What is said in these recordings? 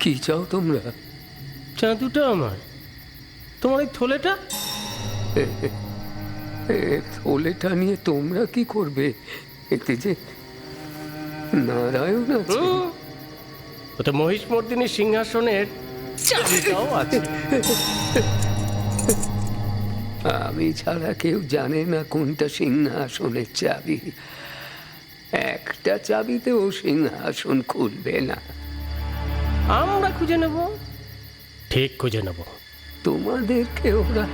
কি চাও তোমরা? চাঁদুটা আমার, তোমার এই থলেটা? থলেটা নিয়ে তোমরা কি করবে? এতে যে নারায়ণ আছে। ওটা মহিষমর্দিনী সিংহাসনের চাবিটাও আছে। আমি ছাড়া কেউ জানে না কোনটা সিংহাসনের চাবি। একটা চাবিতেও সিংহাসন খুলবে না। আমরা খুঁজে নেব, ঠিক খুঁজে নেব। তোমাদেরকে ওরা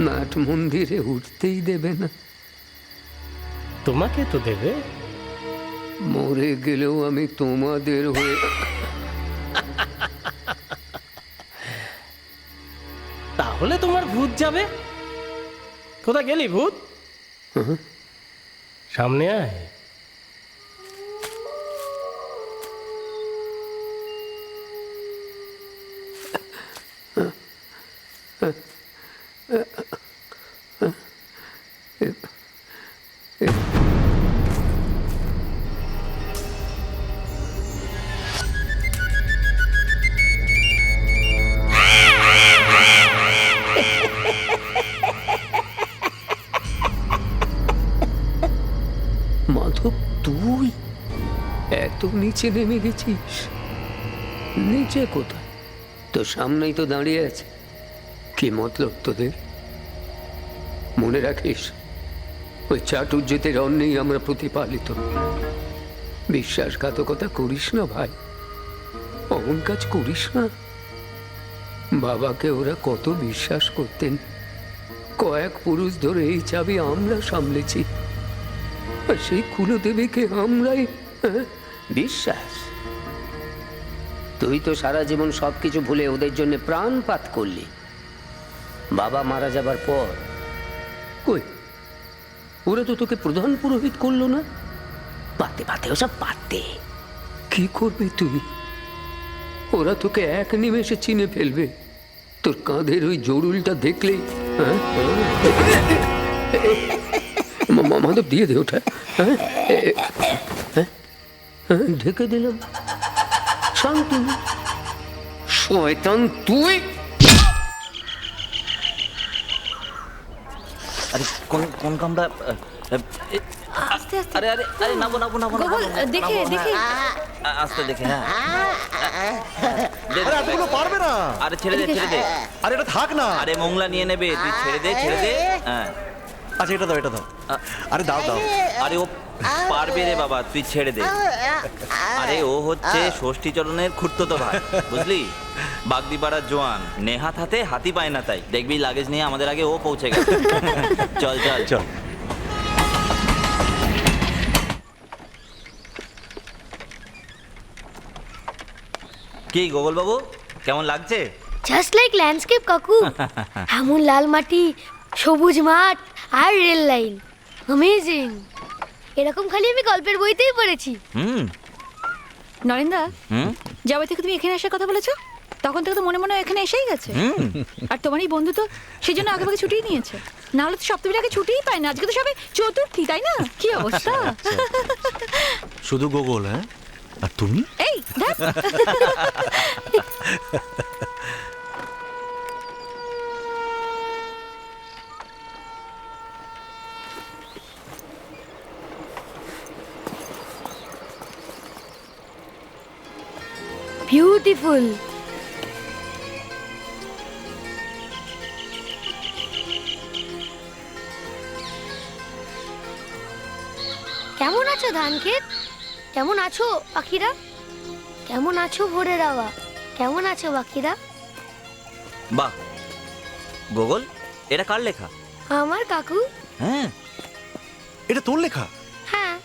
নাট মন্দিরে উঠতেই দেবে না। তোমাকে তো দেবে। মরে গেলেও আমি তোমাদের হয়ে। তাহলে তোমার ভূত যাবে কোথা? গেলি ভূত? সামনে আয়। মাধব, তুই এত নিচে নেমে গেছিস? নিচে কোথায়? তো সামনেই তো দাঁড়িয়ে আছে। কি মতলব তোদের? মনে রাখিস, ওই চাটুর্যের অন্যেই আমরা প্রতিপালিত। বিশ্বাসঘাতকতা করিস না ভাই, অমন কাজ করিস না। বাবাকে ওরা কত বিশ্বাস করতেন। কয়েক পুরুষ ধরে এই চাবি আমরা সামলেছি, আর সেই কুলদেবীকে আমরাই বিশ্বাস। তুই তো সারা জীবন সবকিছু ভুলে ওদের জন্য প্রাণপাত করলি। বাবা মারা যাবার পর কই, ওরা তো তোকে প্রধান পুরোহিত করলো না? পাতে পাতে ওসব পাতে। কি করবে তুই? ওরা তোকে এক নিমেষে চিনে ফেলবে। তোর কাঁধের ওই জরুলটা দেখলেই। মাধব, দিয়ে দে ওটা। ঢেকে দিলাম। শান্তি। শয়তান তুই! আরে কোন কোন কামড়া? আস্তে আস্তে। আরে আরে আরে নাবো নাবো নাবো নাবো, দেখে নাবো, দেখে। হ্যাঁ। আস্তে দেখে। হ্যাঁ দে, আরে এতগুলো পারবে না। আরে ছেড়ে দে ছেড়ে দে। আরে এটা থাক না। আরে মোংলা নিয়ে নেবে, তুই ছেড়ে দে ছেড়ে দে। হ্যাঁ আচ্ছা এটা দাও, এটা দাও। আরে দাও দাও। আরে ও পারবে রে বাবা, তুই ছেড়ে দে। আরে ও হচ্ছে ষষ্ঠী চরণের খুঁড়তো ভাই, বুঝলি? বাগদিপাড়ার জোয়ান, নেহাত হাতে হাতি পায় না, তাই দেখবি লাগেজ নিয়ে আমাদের আগে ও পৌঁছে গেছে। চল চল চল। কি গোগল বাবু, কেমন লাগছে? জাস্ট লাইক ল্যান্ডস্কেপ কাকু। এমন লাল মাটি, সবুজ মাঠ আর রেল লাইন, অ্যামেজিং। এরকম খালি আমি গল্পের বইতেই পড়েছি। হুম নরেন্দা, হুম যাবে থেকে তুমি এখানে আসার কথা বলেছো, তখন থেকে তো মনে মনে এখানে এসেই গেছে। আর তোমার এই বন্ধু তো সেই জন্য আগে ভাগে ছুটিই নিয়েছে, না হলে তো সপ্তমীর আগে ছুটিই পায় না। আজকে তো সবে চতুর্থী, তাই না? কি অবস্থা! শুধু গোগল? হ্যাঁ, আর তুমি? এই ধ্যাৎ। বিউটিফুল। কেমন আছো ধানক্ষেত? কেমন আছো পাখিরা? কেমন আছো ভোরের আওয়া? কেমন আছো পাখিরা? বাহ গোগল, এটা কার লেখা? আমার কাকু। হ্যাঁ এটা তোর লেখা? হ্যাঁ।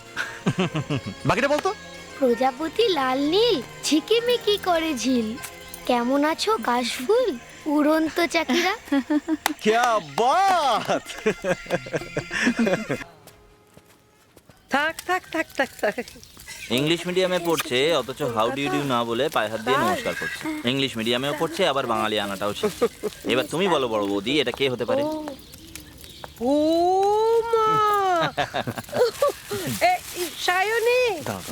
বাকিটা বলতো। প্রজাপতি লাল নীল ঝিকিমিকি করে ঝিল, কেমন আছো কাশফুল উড়ন্ত চাকিরা? ক্যা বাত! থাক থাক থাক থাক থাক ইংলিশ মিডিয়ামে পড়ছে অথচ হাউ ডু ইউ না বলে পায়ে হাত দিয়ে নমস্কার করছে। ইংলিশ মিডিয়ামেও পড়ছে আবার বাঙালি আনাটাও শিখছে। এবার তুমি বলো বড় বৌদি, এটা কে হতে পারে? ও মা সায়নী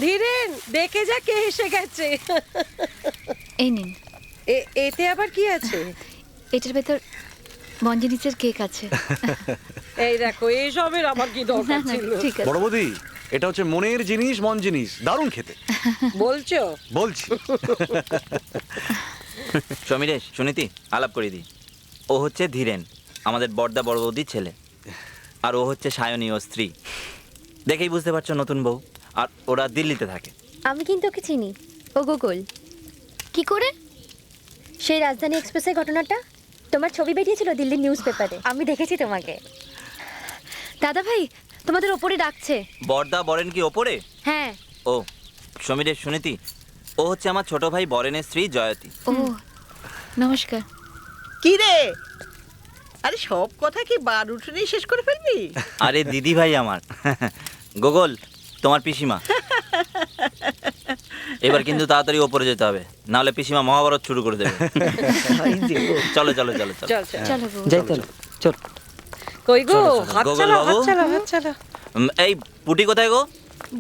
ধীরেন দেখে যা কে এসে গেছে। এই নিন, এতে আবার কি আছে? এটার ভেতর মঞ্জিনিসের কেক আছে। এই দেখো এইসবের আমার কি না দরকার না ছিল? ঠিক আছে। বড় বৌদি, এটা হচ্ছে মনের জিনিস, মন জিনিস, দারুণ খেতে। বলছো? বলছি। সমীরেশ, সুনীতি, আলাপ করে দিই। ও হচ্ছে ধীরেন, আমাদের বড়দা বড় বৌদির ছেলে। আর ও হচ্ছে সায়নী, ও স্ত্রী। দেখেই বুঝতে পারছো নতুন বউ। আর ওরা দিল্লিতে থাকে। আমি কিন্তু ওকে চিনি, ও গোকুল। কি করে? সেই রাজধানী এক্সপ্রেসের ঘটনাটা তোমার ছবি বেরিয়েছিল দিল্লির নিউজ পেপারে, আমি দেখেছি তোমাকে। দাদা ভাই তোমাদের ওপরে ডাকছে। বড়দা বরেন কি ওপরে? হ্যাঁ। ও সমীরেশ, সুনীতি, ও হচ্ছে আমার ছোট ভাই বরেনের স্ত্রী জয়তী। ও নমস্কার। কি রে, আরে সব কথা কি বার উঠুনি শেষ করে ফেলবি? আরে দিদি ভাই আমার। গোগল, তোমার পিসিমা। এবার কিন্তু তাড়াতাড়ি ওপরে যেতে হবে, নাহলে পিসিমা মহাভারত শুরু করে দেবে। চলো চলো চলো চলো। চল চল চলো বউ। যাই চলো চল। কই গো, চলো, চলো। হাত গোগল চালাও বাবু। হাত চালাও হাত চালাও। এই পুটি কোথায় গো?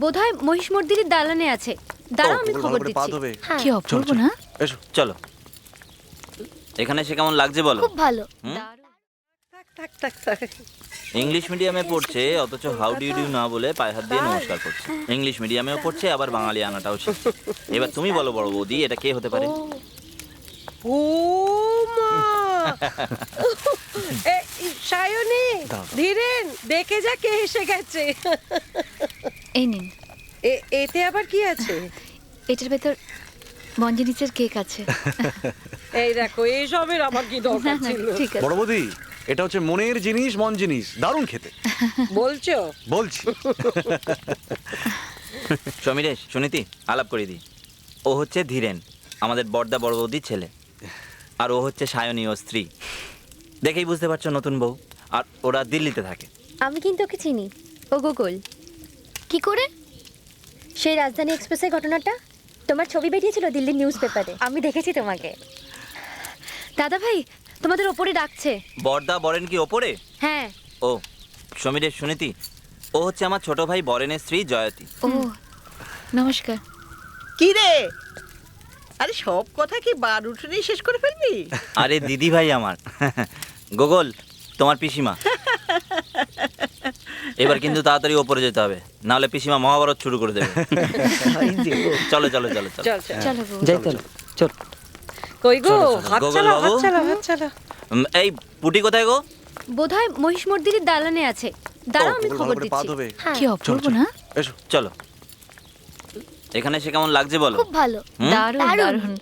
বোধহয় মহিষ মর্দিনীর দালানে আছে। দাঁড়াও আমি ভালো খবর করে পা দিচ্ছি। ধোবে। হ্যাঁ কি অপূর্ব না? এসো। চলো। এখানে সে কেমন লাগছে বলো? খুব ভালো। থাক থাক থাক থাক ইংলিশ মিডিয়ামে পড়ছে অথচ হাউ ডু ইউ না বলে পায়ে হাত দিয়ে নমস্কার করছে। ইংলিশ মিডিয়ামেও পড়ছে আবার বাঙালি আনাটাও শিখছে। এবার তুমি বলো বড় বৌদি, এটা কে হতে পারে? ও মা সায়নী ধীরেন দেখে যা কে এসে গেছে। এই নিন, এতে আবার কি আছে? এটার ভেতর মঞ্জিনিসের কেক আছে। এই দেখো এইসবের আমার কি না দরকার না ছিল? ঠিক আছে। বড় বৌদি, এটা হচ্ছে মনের জিনিস, মন জিনিস, দারুণ খেতে। বলছো? বলছি। সমীরেশ, সুনীতি, আলাপ করে দিই। ও হচ্ছে ধীরেন, আমাদের বড়দা বড় বৌদির ছেলে। আর ও হচ্ছে সায়নী, ও স্ত্রী। দেখেই বুঝতে পারছো নতুন বউ। আর ওরা দিল্লিতে থাকে। আমি কিন্তু ওকে চিনি, ও গোকুল। কি করে? সেই রাজধানী এক্সপ্রেসের ঘটনাটা তোমার ছবি বেরিয়েছিল দিল্লির নিউজ পেপারে, আমি দেখেছি তোমাকে। দাদা ভাই তোমাদের ওপরে ডাকছে। বড়দা বরেন কি ওপরে? হ্যাঁ। ও সমীরেশ, সুনীতি, ও হচ্ছে আমার ছোট ভাই বরেনের স্ত্রী জয়তী। ও নমস্কার। কি রে, আরে সব কথা কি বার উঠুনি শেষ করে ফেলবি? আরে দিদি ভাই আমার। গোগল, তোমার পিসিমা। এবার কিন্তু তাড়াতাড়ি ওপরে যেতে হবে, নাহলে পিসিমা মহাভারত শুরু করে দেবে। চলো চলো চলো চলো। চল চল চলো বউ। যাই চলো চল। কই গো, চলো, চলো। হাত গোগল চালাও হাত বাবু। চালাও হাত চালাও। এই পুটি কোথায় গো? বোধহয় মহিষ মর্দিনীর দালানে আছে। দাঁড়াও আমি ভালো খবর করে পা দিচ্ছি। ধোবে। হ্যাঁ কি অপূর্ব না? এসো। চলো। এখানে সে কেমন লাগছে বলো? খুব ভালো। দারুণ দারুণ। দারুণ।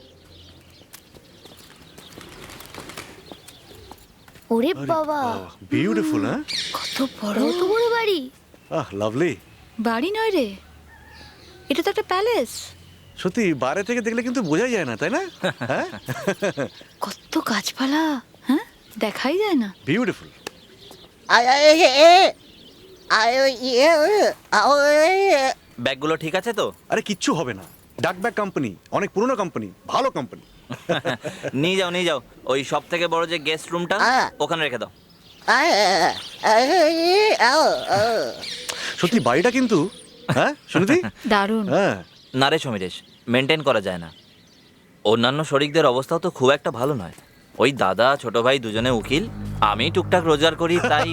ওরে বাবা, বিউটিফুল, হ্যাঁ? কত বড় কত বড় বাড়ি। লাভলি। বাড়ি নয় রে, এটা তো একটা প্যালেস। সত্যি বাইরে থেকে দেখলে কিন্তু বোঝাই যায় না, তাই না? হ্যাঁ, কত গাছপালা, হ্যাঁ দেখাই যায় না। বিউটিফুল। ব্যাগগুলো ঠিক আছে তো? আরে কিচ্ছু হবে না, ডাক ব্যাগ কোম্পানি, অনেক পুরনো কোম্পানি, ভালো কোম্পানি। নিয়ে যাও নিয়ে যাও, ওই সব থেকে বড় যে গেস্ট রুমটা ওখানে রেখে দাও। সত্যি বাড়িটা কিন্তু, হ্যাঁ শুনতি? দারুণ। হ্যাঁ, না রে সমীরেশ, মেনটেন করা যায় না। অন্যান্য শরিকদের অবস্থাও তো খুব একটা ভালো নয়। ওই দাদা ছোট ভাই দুজনে উকিল, আমি টুকটাক রোজগার করি, তাই।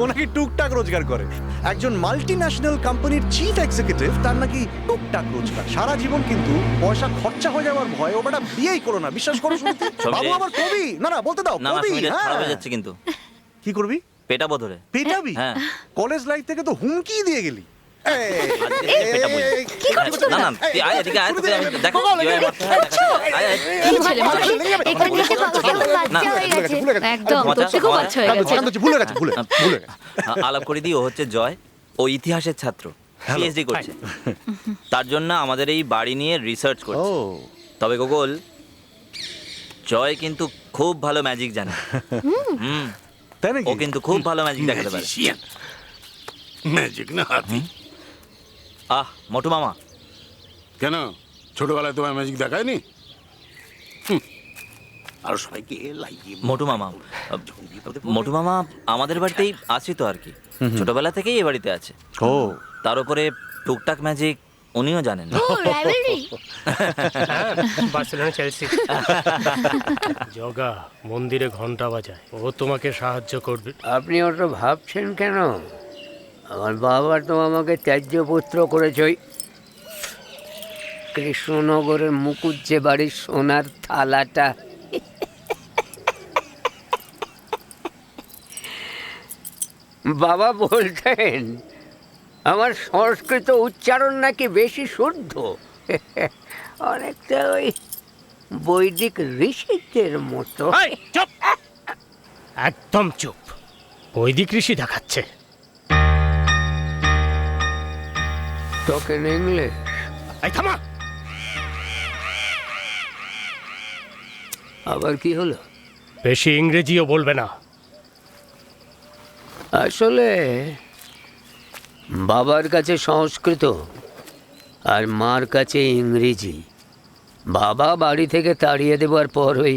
ও নাকি টুকটাক রোজগার করে। একজন মাল্টি ন্যাশনাল কোম্পানির চিফ এক্সিকিউটিভ, তার নাকি টুকটাক রোজগার। সারা জীবন কিন্তু পয়সা খরচা হয়ে যাওয়ার ভয় ও বেটা বিয়েই করো না, বিশ্বাস করো শুনতি? বাবু আমার কবি, না না বলতে দাও, না না কবি। সমীরেশ, হ্যাঁ। খারাপ হয়ে যাচ্ছে কিন্তু। কি করবি? পেটাবো ধরে। পেটাবি? হ্যাঁ। কলেজ লাইফ থেকে তো হুমকি দিয়ে গেলি। আজকে পেটাবো। কি করছো না তোমরা? না, তুই আয় এদিকে আয়, তোকে আমি দেখো কিভাবে মারতে হয়, দেখাচ্ছি। আয়, আয়। কি ছেলে মানুষ? এখানে এসে বাবা কেমন বাচ্চা হয়ে গেছে। একদম মজা, তোর থেকেও মজা। বাচ্চা হয়ে গেছে। ভুলে গেছে, ভুলে গেছে। আলাপ করে দিই, ও হচ্ছে জয়, ও ইতিহাসের ছাত্র, পিএইচডি করছে। তার জন্য আমাদের এই বাড়ি নিয়ে রিসার্চ ও করছে। তবে গোগল, জয় কিন্তু খুব ভালো ম্যাজিক জানে। হুম, তাই নাকি? ও কিন্তু খুব ভালো ম্যাজিক দেখাতে পারে। ম্যাজিক না হাতি। মোটু মামা, কেন ছোটবেলায় তোমার ম্যাজিক দেখায়নি? আর সবাইকে লাগিয়ে মোটু মামা আমাদের বাড়িতেই আছে তো আর কি, ছোটবেলা থেকেই এ বাড়িতে আছে। ও তার উপরে টুকটাক ম্যাজিক উনিও জানেন। ও রাইভালরি। Barcelona Chelsea. জগা মন্দিরে ঘন্টা বাজায়, ও তোমাকে সাহায্য করবে। আপনি ওটা ভাবছেন কেন? আমার বাবা তো আমাকে ত্যায্য পুত্র করেছই। কৃষ্ণনগরের মুকুজ্জে বাড়ির সোনার থালাটা বাবা বলতেন আমার সংস্কৃত উচ্চারণ নাকি বেশি শুদ্ধ, অনেকটা ওই বৈদিক ঋষিদের মতো। চুপ, একদম চুপ। বৈদিক ঋষি দেখাচ্ছে। Token English. এই থামা। আবার কি হলো? বেশি ইংরেজিও বলবে না। আসলে বাবার কাছে সংস্কৃত আর মার কাছে ইংরেজি। বাবা বাড়ি থেকে তাড়িয়ে দেবার পর ওই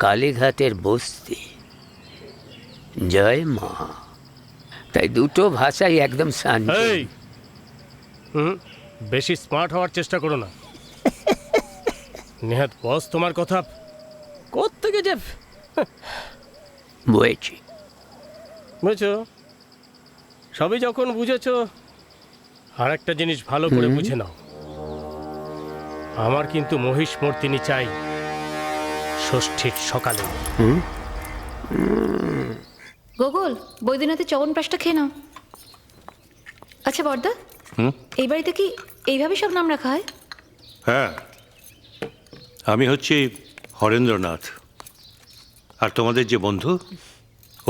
কালীঘাটের বস্তি, জয় মা, তাই দুটো ভাষাই একদম শান্তি। এই বেশি স্মার্ট হওয়ার চেষ্টা করো না। নেহাত বস তোমার কথা কোত্থেকে যে বুঝেছি। বুঝেছো? সবই যখন বুঝেছো, আর একটা জিনিস ভালো করে বুঝে নাও। আমার কিন্তু মহিষ মর্তিনি চাই ষষ্ঠীর সকালে। গোগল, বৈদ্যনাথের চবনপ্রাশটা খেয়ে নাও। আচ্ছা বর্দা, এই বাড়িতে কি এইভাবে সব নাম রাখা হয়? হ্যাঁ, আমি হচ্ছি হরেন্দ্রনাথ, আর তোমাদের যে বন্ধু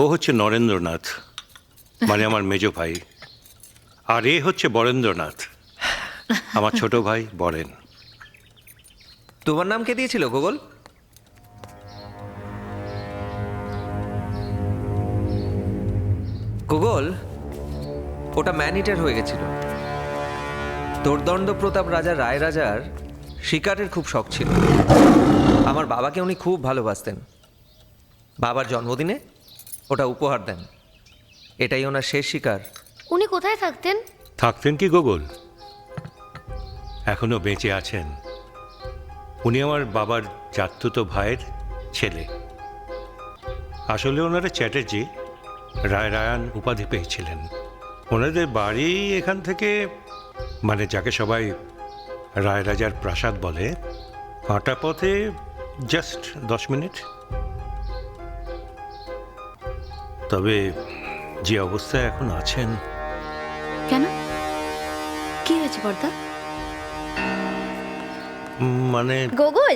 ও হচ্ছে নরেন্দ্রনাথ, মানে আমার মেজ ভাই। আর এ হচ্ছে বরেন্দ্রনাথ, আমার ছোট ভাই বরেন। তোমার নাম কে দিয়েছিল গোগল? গোগল, ওটা ম্যান ইটার হয়ে গেছিল। তোরদণ্ড প্রতাপ রাজা রায় রাজার শিকারের খুব শখ ছিল। আমার বাবাকে উনি খুব ভালোবাসতেন। বাবার জন্মদিনে ওটা উপহার দেন। এটাই ওনার শেষ শিকার। উনি কোথায় থাকতেন? থাকতেন কি গোগল? এখনো বেঁচে আছেন। উনি আমার বাবার জাতুতো ভাইয়ের ছেলে। আসলে ওনারা চ্যাটার্জি রায় রায়ান উপাধি পেয়েছিলেন। ওনাদের বাড়ি এখান থেকে, মানে যাকে সবাই রায় রাজার প্রাসাদ বলে, হাঁটা পথে জাস্ট 10 মিনিট। তবে যে অবস্থায় এখন আছেন। কেন, কি হয়েছে বর্দা? মানে গোগল,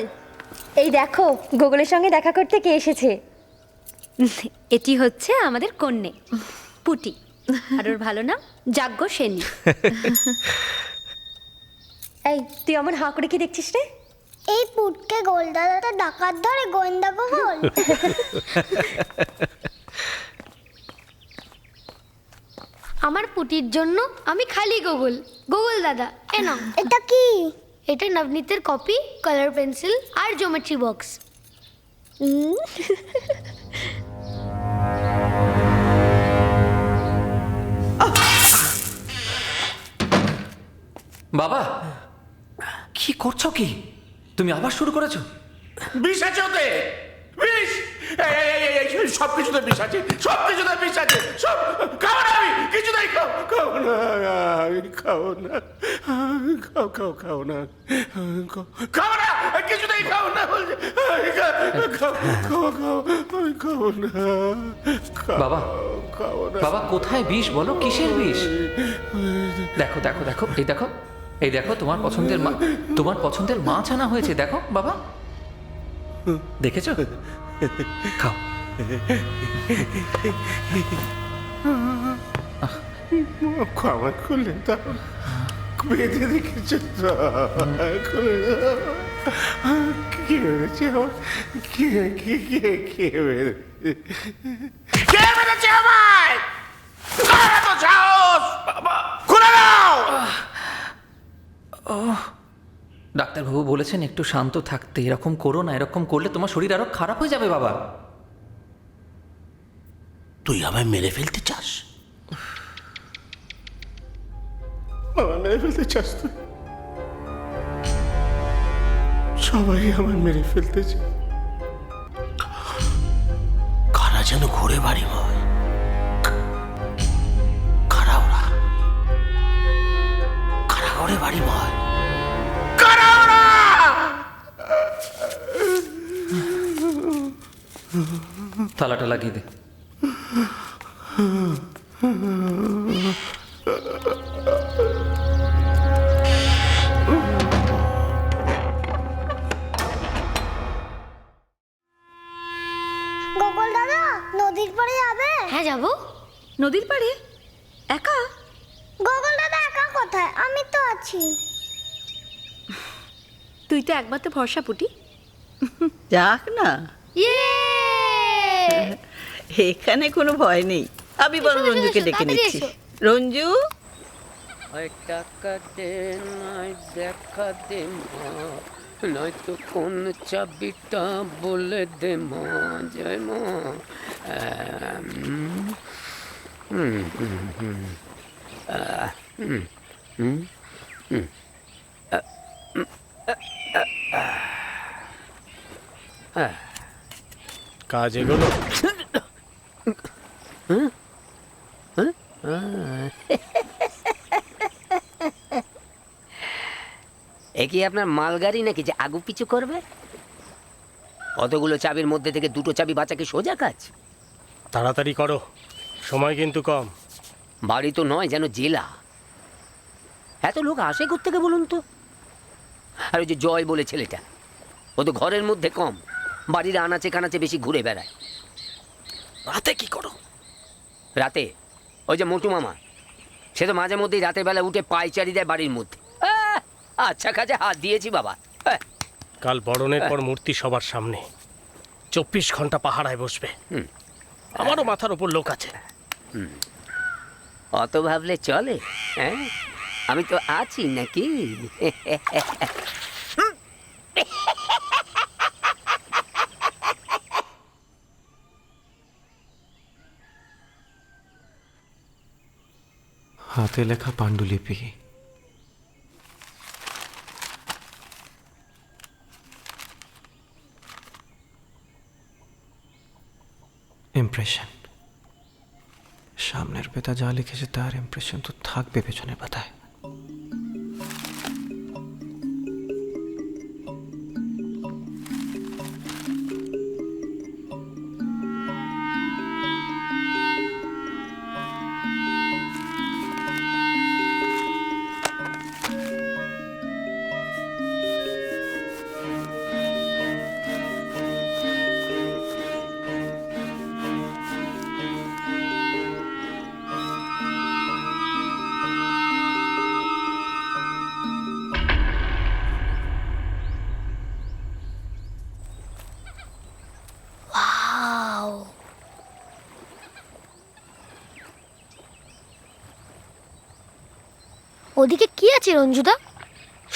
এই দেখো গোগলের সঙ্গে দেখা করতে কে এসেছে। এটি হচ্ছে আমাদের কন্যে পুটি, আর ওর ভালো নাম যাজ্ঞ সেনী। এই তুই আমার হাঁ করে কি দেখছিস রে? এই পুটকে গোলদাদাটা ডাকাত ধরে গোয়েন্দা গোগল। আমার পুটির জন্য আমি খালি গোগল। গোগল দাদা, এ নাও। এটা কি? এটা নবনীতের কপি, কালার পেন্সিল আর জিওমেট্রি বক্স। বাবা, কি করছো কি? তুমি আবার শুরু করেছো? বিষ আছে ওতে, বিষ। সব কিছুতে বিষ আছে, সব কিছুতে বিষ আছে। সব খাও না, আমি কিছুতেই খাও না, খাও না, খাও না, খাও না, কিছুতেই খাও না, খাও না। বাবা, বাবা কোথায় বিষ বলো? কিসের বিষ? দেখো দেখো দেখো, এই দেখো, এই দেখো, তোমার পছন্দের মাছ আনা হয়েছে। দেখো বাবা, দেখেছো? খাও। আমার খুলে দাও, বেঁধে রেখেছো তো, খুলে দাও। কি হয়েছে আমার? কে কে কে কে মেরেছে? কে মেরেছে আমায়? কার এত সাহস? খুলে দাও! ডাক্তারবাবু বলেছেন একটু শান্ত থাকতে, এরকম করো না, এরকম করলে তোমার শরীর আরো খারাপ হয়ে যাবে বাবা। তুই আমায় মেরে ফেলতে চাস? আমায় মেরে ফেলতে চাস তুই? সবাই আমায় মেরে ফেলতে চায়। কারা যেন ঘুরে বাড়ি হয়। কারা ওরা? কারা ঘুরে বাড়ি হয়? কারা ওরা? তালাটা লাগিয়ে দে। গোকুল দাদা নদীর পাড়ে যাবে? হ্যাঁ যাবো। নদীর পাড়ে একা? গোকুল দাদা একা কোথায়? আমি তো আছি। তুই তো একবার তো ভরসা পুটি। যাক না, ইয়ে এখানে কোনো ভয় নেই। আমি বরং এসো, এসো, রঞ্জুকে এসো, ডেকে তাড়াতাড়ি নিচ্ছি। এসো। রঞ্জু, টাকা দে নয় দেখা দে মা, নয়তো কোন চাবিটা বলে দে মা, জয় মা। কাজ এগোলো? এ কি আপনার মালগাড়ি নাকি যে আগু পিছু করবে? কতগুলো চাবির মধ্যে থেকে দুটো চাবি বাঁচা কি সোজা কাজ? তাড়াতাড়ি করো, সময় কিন্তু কম। বাড়ি তো নয়, যেন জেলা। এত লোক আসে কোত্থেকে বলুন তো? আর ওই যে জয় বলে ছেলেটা, ও তো ঘরের মধ্যে কম, বাড়ির আনাচে কানাচে বেশি ঘুরে বেড়ায়। রাতে কি করো? রাতে ওই যে মোটু মামা, সে তো মাঝে মধ্যেই রাতের বেলা উঠে পায়চারি দেয় বাড়ির মধ্যে। আচ্ছা কাজে হাত দিয়েছি বাবা। কাল বরণের পর মূর্তি সবার সামনে 24 ঘন্টা পাহারায় বসবে। আমারও মাথার উপর লোক আছে। অত ভাবলে চলে? হ্যাঁ, আমি তো আছি নাকি? হাতে লেখা পাণ্ডুলিপি। ইমপ্রেশন। সামনের পাতা যা লিখেছে তার ইমপ্রেশন তো থাকবে পেছনের পাতায়। ওদিকে কি আছে রঞ্জুদা?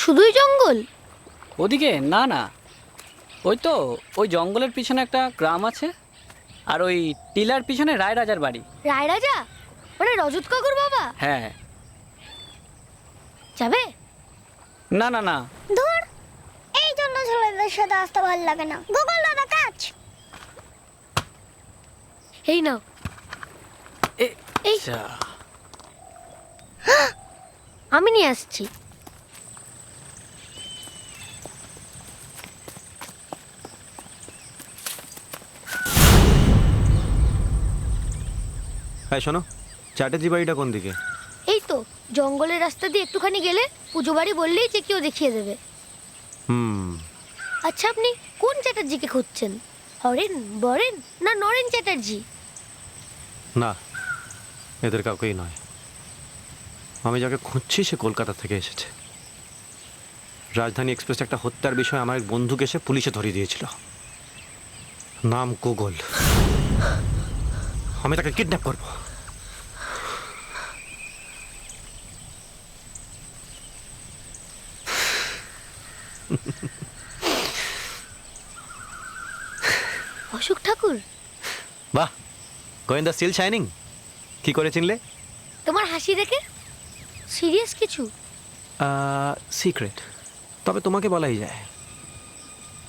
শুধুই জঙ্গল? ওদিকে না না, ওই তো ওই জঙ্গলের পিছনে একটা গ্রাম আছে, আর ওই টিলার পিছনে রায়রাজার বাড়ি। রায়রাজা মানে রজত কাকুর বাবা? হ্যাঁ। যাবে? না না না, ধুর, এই জন্য ছেলেদের সাথে আসতে ভালো লাগে না। গোকুল দাদা কাজ। এই নাও। এই আমি নিয়ে আসছি। শোনো, চ্যাটার্জি বাড়িটা কোন দিকে? এই তো জঙ্গলের রাস্তা দিয়ে একটুখানি গেলে পুজো বাড়ি বললেই যে কেউ দেখিয়ে দেবে। আচ্ছা, আপনি কোন চ্যাটার্জিকে খুঁজছেন? হরেন, বরেন না নরেন চ্যাটার্জি? না, এদের কাউকেই নয়। আমি যাকে খুঁজছি সে কলকাতা থেকে এসেছে। রাজধানী এক্সপ্রেস একটা হত্যার বিষয়ে আমার এক বন্ধুকে এসে পুলিশে ধরিয়ে দিয়েছিল। নাম গুগল। আমি তাকে কিডন্যাপ করব। অশোক ঠাকুর, বাহ, গোয়েন্দা স্টিল শাইনিং। কি করে চিনলে? তোমার হাসি দেখে। সিরিয়াস কিছু? সিক্রেট, তবে তোমাকে বলাই যায়।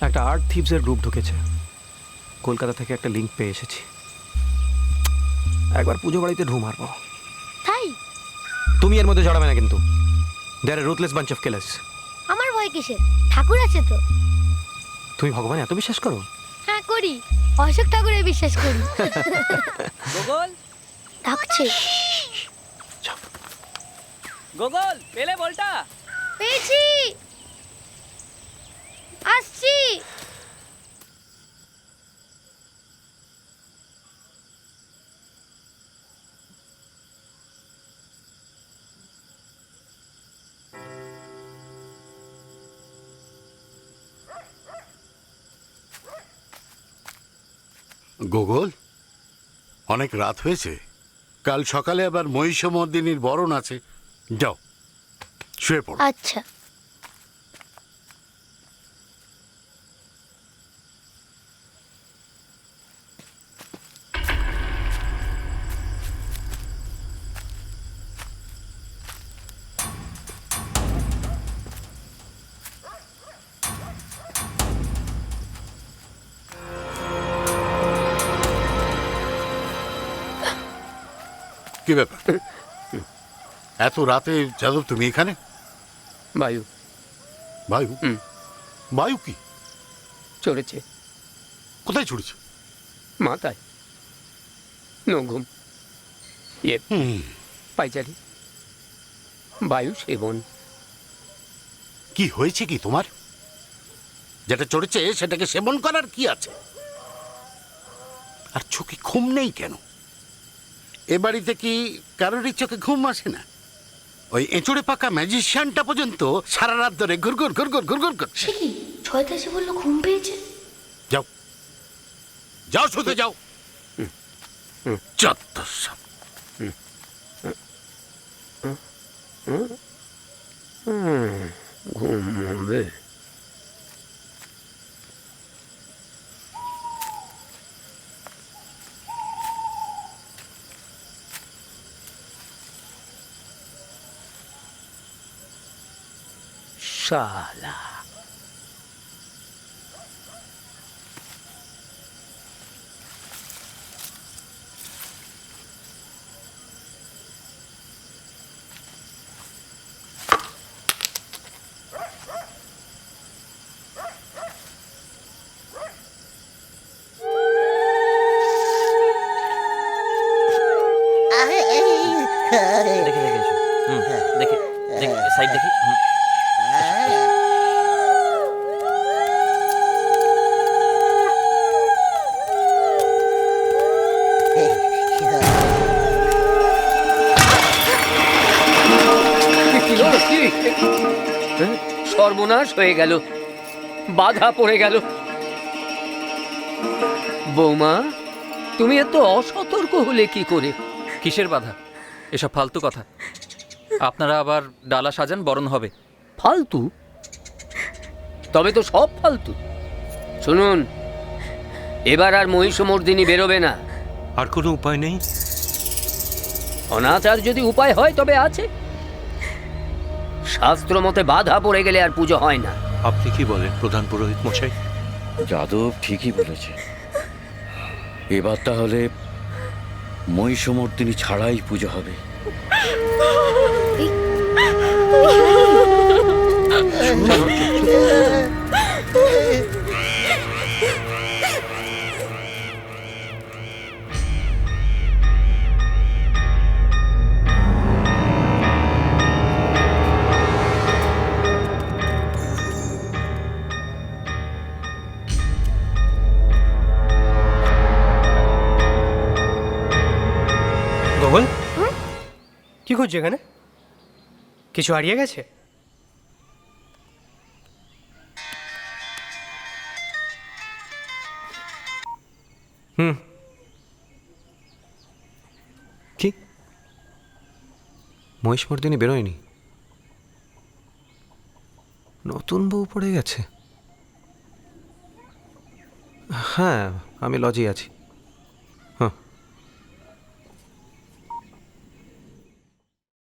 একটা আর্ট থিপসের গ্রুপ ঢুকেছে। কলকাতা থেকে একটা লিঙ্ক পেয়ে এসেছি। একবার পুজো বাড়িতে ঢু মারবো। তাই? তুমি এর মধ্যে জড়াবে না কিন্তু। দে আর রুথলেস বাঞ্চ অফ কিলার্স। আমার ভয় কিসের? ঠাকুর আছে তো। তুমি ভগবান এত বিশ্বাস করো? হ্যাঁ করি, অশোক ঠাকুরে বিশ্বাস করি। গোগল, ডাকছে। গোগল, পেলে বলটা? পেয়েছি, আসছি। গোগল, অনেক রাত হয়েছে। কাল সকালে আবার মহিষমর্দিনীর বরণ আছে। যাও, শুয়ে পড়ো। আচ্ছা। কি ব্যাপার? এত রাতে যাদব তুমি এখানে? বায়ু। বায়ু? বায়ু কি চড়েছে। কোথায় চড়েছে? মাথায়। নঘুম, পাইচারি, বায়ু সেবন। কি হয়েছে কি তোমার? যেটা চড়েছে সেটাকে সেবন করার কি আছে? আর চোখে ঘুম নেই কেন? এ বাড়িতে কি কারোরই চোখে ঘুম আসে না? ওই এঁচড়ে পাকা ম্যাজিশিয়ানটা পর্যন্ত সারা রাত ধরে ঘুরঘুর ঘুরঘুর ঘুরঘুর করছে। সে কি ছয়তাসে বললো ঘুম পেয়েছে? যাও, যাও, শুতে যাও। চত্বর সব। ঘুমবে। শালা। দেখে দেখে এসো। দেখে দেখে সাইড দেখে। সর্বনাশ হয়ে গেল, বাধা পড়ে গেল। বৌমা, তুমি এত অসতর্ক হলে কি করে? কিসের বাধা? এসব ফালতু কথা। আপনারা আবার ডালা সাজান, বরণ হবে। ফালতু? তবে তো সব ফালতু। শুনুন, এবার আর মহিষমর্দিনী বেরোবে না। আর কোনো উপায় নেই? অনাচার যদি উপায় হয় তবে আছে। শাস্ত্র মতে বাধা পড়ে গেলে আর পুজো হয় না। আপনি কি বলেন প্রধান পুরোহিত মশাই? যাদব ঠিকই বলেছে। এবার তাহলে মহিষমর্দিনী ছাড়াই পুজো হবে। গোগল, কি করছো এখানে? কিছু হারিয়ে গেছে? মহিষমর্দিনী বেরোয়নি? নতুন বউ পড়ে গেছে? হ্যাঁ, আমি লজেই আছি।